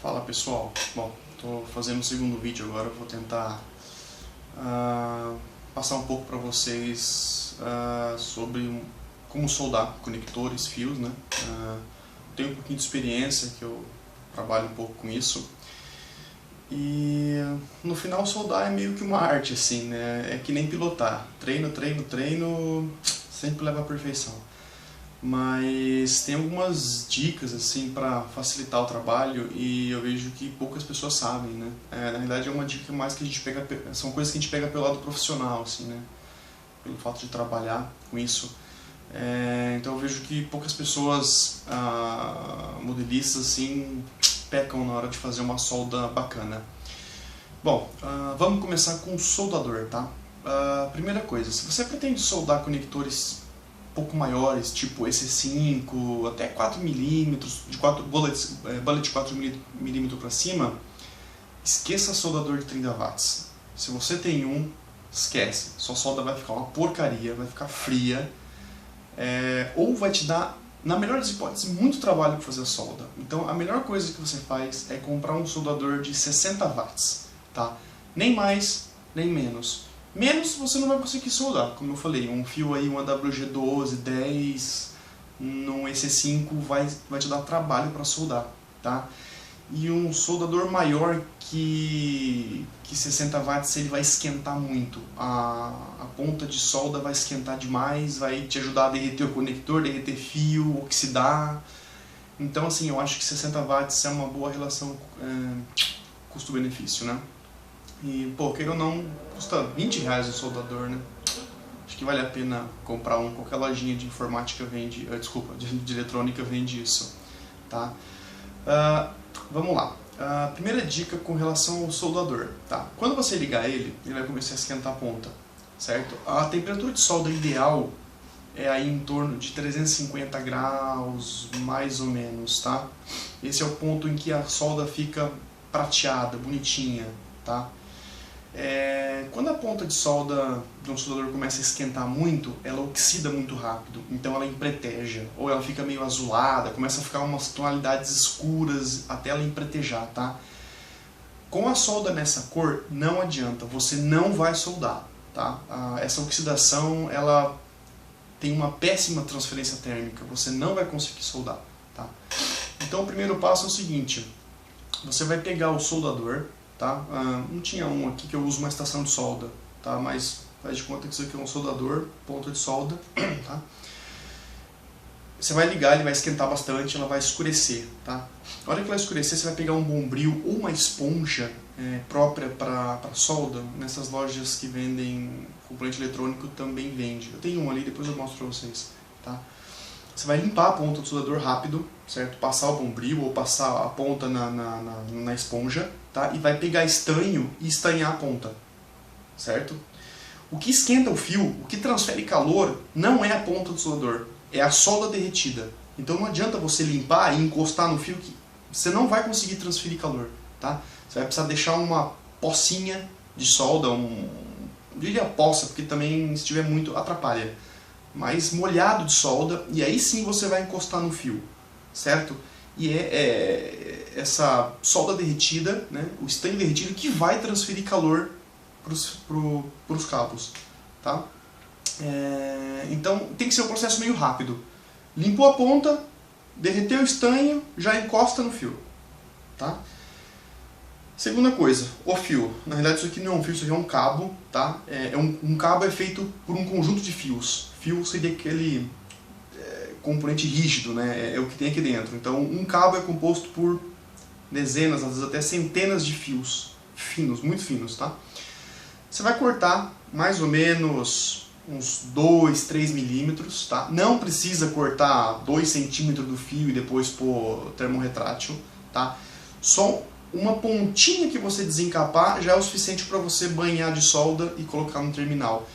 Fala pessoal, bom, estou fazendo o segundo vídeo agora, vou tentar passar um pouco para vocês sobre como soldar conectores, fios, né? Tenho um pouquinho de experiência, que eu trabalho um pouco com isso, e no final soldar é meio que uma arte, assim, né? É que nem pilotar, treino, sempre leva à perfeição. Mas tem algumas dicas assim para facilitar o trabalho e eu vejo que poucas pessoas sabem, né? Na realidade é uma dica mais que a gente pega, são coisas que a gente pega pelo lado profissional, assim, né? Pelo fato de trabalhar com isso. Então eu vejo que poucas pessoas modelistas assim pecam na hora de fazer uma solda bacana. Bom, vamos começar com o soldador, tá? Primeira coisa, se você pretende soldar conectores pouco maiores, tipo EC5, até 4mm, bullet de 4mm para cima, esqueça soldador de 30 watts. Se você tem um, esquece. Sua solda vai ficar uma porcaria, vai ficar fria, ou vai te dar, na melhor das hipóteses, muito trabalho para fazer a solda. Então a melhor coisa que você faz é comprar um soldador de 60 watts, tá? Nem mais, nem menos. Menos você não vai conseguir soldar, como eu falei, um fio aí, um AWG12, 10, num EC5 vai te dar trabalho para soldar, tá? E um soldador maior que 60 watts ele vai esquentar muito, a ponta de solda vai esquentar demais, vai te ajudar a derreter o conector, derreter fio, oxidar. Então assim, eu acho que 60 watts é uma boa relação custo-benefício, né? E, pô, queira ou não, custa 20 reais o soldador, né? Acho que vale a pena comprar um. Qualquer lojinha de informática vende, de eletrônica vende isso, tá? Vamos lá. Primeira dica com relação ao soldador, tá? Quando você ligar ele vai começar a esquentar a ponta, certo? A temperatura de solda ideal é aí em torno de 350 graus, mais ou menos, tá? Esse é o ponto em que a solda fica prateada, bonitinha, tá? Quando a ponta de solda de um soldador começa a esquentar muito, ela oxida muito rápido, então ela empreteja, ou ela fica meio azulada, começa a ficar umas tonalidades escuras até ela empretejar, tá? Com a solda nessa cor, não adianta, você não vai soldar, tá? Essa oxidação, ela tem uma péssima transferência térmica, você não vai conseguir soldar, tá? Então o primeiro passo é o seguinte, você vai pegar o soldador, tá? Não tinha um aqui que eu uso uma estação de solda, tá? Mas faz de conta que isso aqui é um soldador, ponta de solda, tá? Você vai ligar, ele vai esquentar bastante, ela vai escurecer, tá? Na hora que ela escurecer, você vai pegar um bombril ou uma esponja própria para solda. Nessas lojas que vendem componente eletrônico também vende. Eu tenho um ali, depois eu mostro para vocês, tá? Você vai limpar a ponta do soldador rápido, certo? Passar o bombril ou passar a ponta na esponja, tá? E vai pegar estanho e estanhar a ponta, certo? O que esquenta o fio, o que transfere calor, não é a ponta do soldador, é a solda derretida. Então não adianta você limpar e encostar no fio, que você não vai conseguir transferir calor, tá? Você vai precisar deixar uma pocinha de solda, eu diria poça, porque também se tiver muito atrapalha, mas molhado de solda, e aí sim você vai encostar no fio, certo? E essa solda derretida, né, o estanho derretido, que vai transferir calor para os cabos, tá? Então tem que ser um processo meio rápido. Limpou a ponta, derreteu o estanho, já encosta no fio, tá? Segunda coisa, o fio. Na realidade isso aqui não é um fio, isso aqui é um cabo, tá? Um cabo é feito por um conjunto de fios. Fio seria aquele componente rígido, né? É o que tem aqui dentro. Então um cabo é composto por dezenas, às vezes até centenas de fios finos, muito finos, tá? Você vai cortar mais ou menos uns 2, 3 milímetros, tá? Não precisa cortar 2 centímetros do fio e depois pôr termorretrátil, tá? Só uma pontinha que você desencapar já é o suficiente para você banhar de solda e colocar no terminal.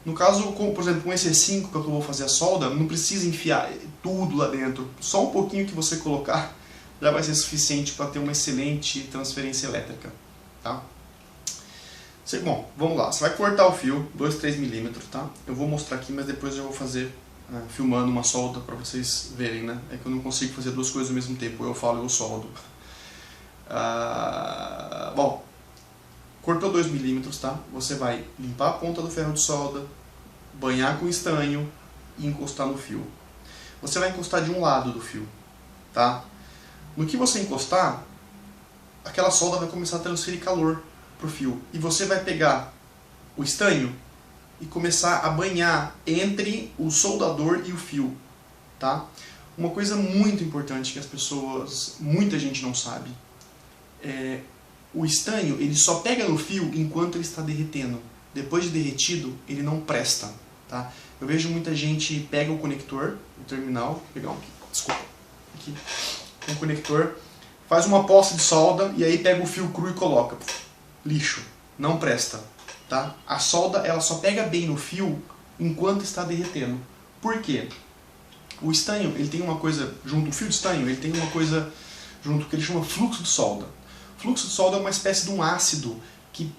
No caso, por exemplo, com esse E5 que eu vou fazer a solda, não precisa enfiar tudo lá dentro. Só um pouquinho que você colocar já vai ser suficiente para ter uma excelente transferência elétrica, tá? Bom, vamos lá. Você vai cortar o fio, 2, 3 milímetros, tá? Eu vou mostrar aqui, mas depois eu vou fazer filmando uma solda para vocês verem, né? É que eu não consigo fazer duas coisas ao mesmo tempo. Eu falo, eu soldo. Bom, cortou 2 milímetros, tá? Você vai limpar a ponta do ferro de solda, banhar com estanho e encostar no fio. Você vai encostar de um lado do fio, tá? No que você encostar, aquela solda vai começar a transferir calor pro fio. E você vai pegar o estanho e começar a banhar entre o soldador e o fio, tá? Uma coisa muito importante que muita gente não sabe, o estanho ele só pega no fio enquanto ele está derretendo. Depois de derretido, ele não presta, tá? Eu vejo muita gente pega o conector, o terminal, vou pegar aqui, um conector, faz uma poça de solda e aí pega o fio cru e coloca. Lixo, não presta, tá? A solda ela só pega bem no fio enquanto está derretendo. Por quê? O estanho, ele tem uma coisa junto, o fio de estanho, ele tem uma coisa junto que ele chama fluxo de solda. Fluxo de solda é uma espécie de um ácido que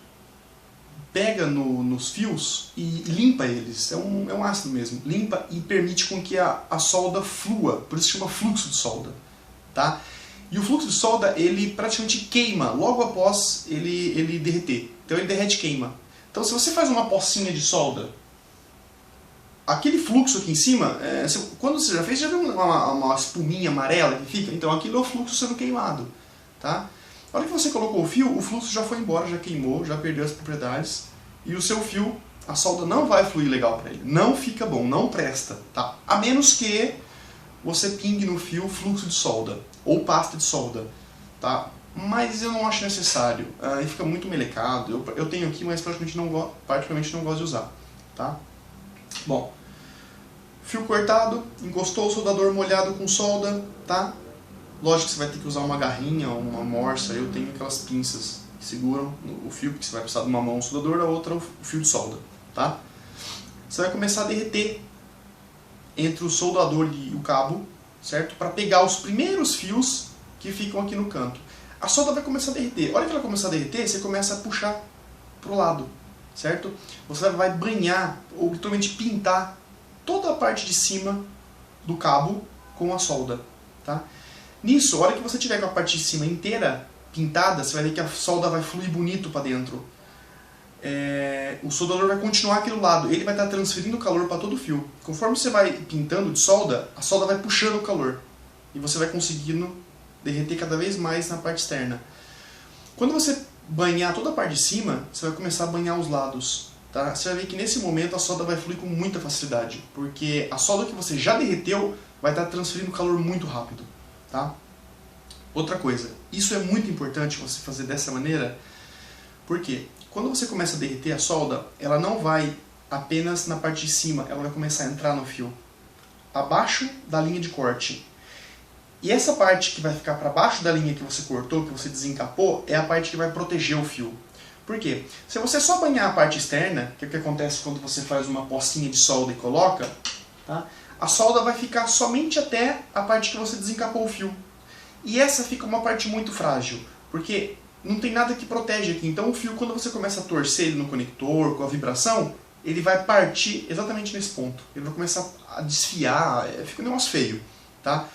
pega nos fios e limpa eles. É um ácido mesmo. Limpa e permite com que a solda flua. Por isso chama fluxo de solda. Tá? E o fluxo de solda, ele praticamente queima logo após ele derreter. Então ele derrete e queima. Então se você faz uma pocinha de solda, aquele fluxo aqui em cima, quando você já fez, já viu uma espuminha amarela que fica? Então aquilo é o fluxo sendo queimado. Tá? Na hora que você colocou o fio, o fluxo já foi embora, já queimou, já perdeu as propriedades. E o seu fio, a solda não vai fluir legal para ele. Não fica bom, não presta. Tá? A menos que você pingue no fio fluxo de solda ou pasta de solda. Tá? Mas eu não acho necessário. Aí fica muito melecado. Eu tenho aqui, mas particularmente não gosto de usar. Tá? Bom, fio cortado, encostou o soldador molhado com solda. Tá? Lógico que você vai ter que usar uma garrinha ou uma morsa. Eu tenho aquelas pinças que seguram o fio, porque você vai precisar de uma mão o soldador, a outra o fio de solda. Tá? Você vai começar a derreter entre o soldador e o cabo, certo? Para pegar os primeiros fios que ficam aqui no canto. A solda vai começar a derreter. A hora que ela começar a derreter, você começa a puxar para o lado, certo? Você vai banhar, ou literalmente pintar toda a parte de cima do cabo com a solda, tá? Nisso, a hora que você tiver com a parte de cima inteira pintada, você vai ver que a solda vai fluir bonito para dentro. O soldador vai continuar aqui do lado, ele vai estar transferindo calor para todo o fio. Conforme você vai pintando de solda, a solda vai puxando o calor. E você vai conseguindo derreter cada vez mais na parte externa. Quando você banhar toda a parte de cima, você vai começar a banhar os lados. Tá? Você vai ver que nesse momento a solda vai fluir com muita facilidade. Porque a solda que você já derreteu vai estar transferindo calor muito rápido. Tá? Outra coisa, isso é muito importante você fazer dessa maneira, porque quando você começa a derreter a solda, ela não vai apenas na parte de cima, ela vai começar a entrar no fio, abaixo da linha de corte. E essa parte que vai ficar para baixo da linha que você cortou, que você desencapou, é a parte que vai proteger o fio. Por quê? Se você só banhar a parte externa, que é o que acontece quando você faz uma pocinha de solda e coloca, tá? A solda vai ficar somente até a parte que você desencapou o fio. E essa fica uma parte muito frágil, porque não tem nada que protege aqui. Então o fio, quando você começa a torcer ele no conector, com a vibração, ele vai partir exatamente nesse ponto. Ele vai começar a desfiar, fica um negócio feio. Tá?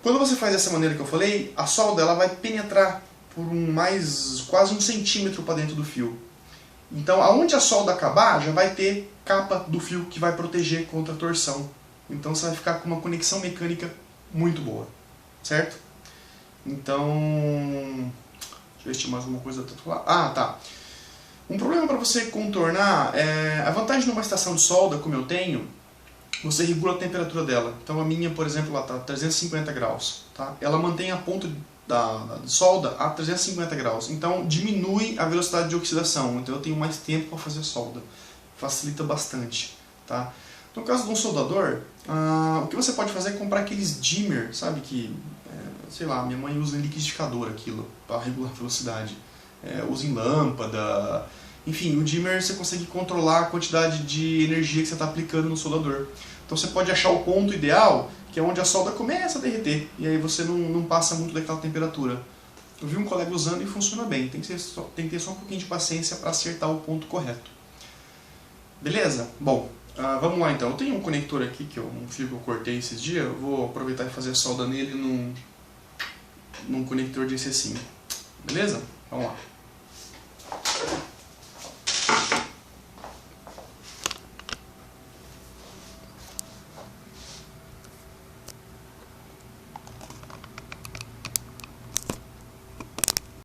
Quando você faz dessa maneira que eu falei, a solda ela vai penetrar por quase 1 centímetro para dentro do fio. Então aonde a solda acabar, já vai ter capa do fio que vai proteger contra a torção. Então você vai ficar com uma conexão mecânica muito boa. Certo? Então, deixa eu ver se tinha mais alguma coisa para falar. Ah, tá. Um problema para você contornar é a vantagem de uma estação de solda, como eu tenho, você regula a temperatura dela. Então a minha, por exemplo, ela está a 350 graus. Tá? Ela mantém a ponta da solda a 350 graus. Então diminui a velocidade de oxidação. Então eu tenho mais tempo para fazer solda. Facilita bastante. Tá? No caso de um soldador, o que você pode fazer é comprar aqueles dimmer, sabe, que, sei lá, minha mãe usa em liquidificador aquilo, para regular a velocidade. Usa em lâmpada, enfim, o dimmer você consegue controlar a quantidade de energia que você está aplicando no soldador. Então você pode achar o ponto ideal, que é onde a solda começa a derreter, e aí você não passa muito daquela temperatura. Eu vi um colega usando e funciona bem, tem que ter só um pouquinho de paciência para acertar o ponto correto. Beleza? Bom. Vamos lá então, eu tenho um conector aqui, um fio que eu cortei esses dias, eu vou aproveitar e fazer a solda nele num conector de EC5. Beleza? Vamos lá.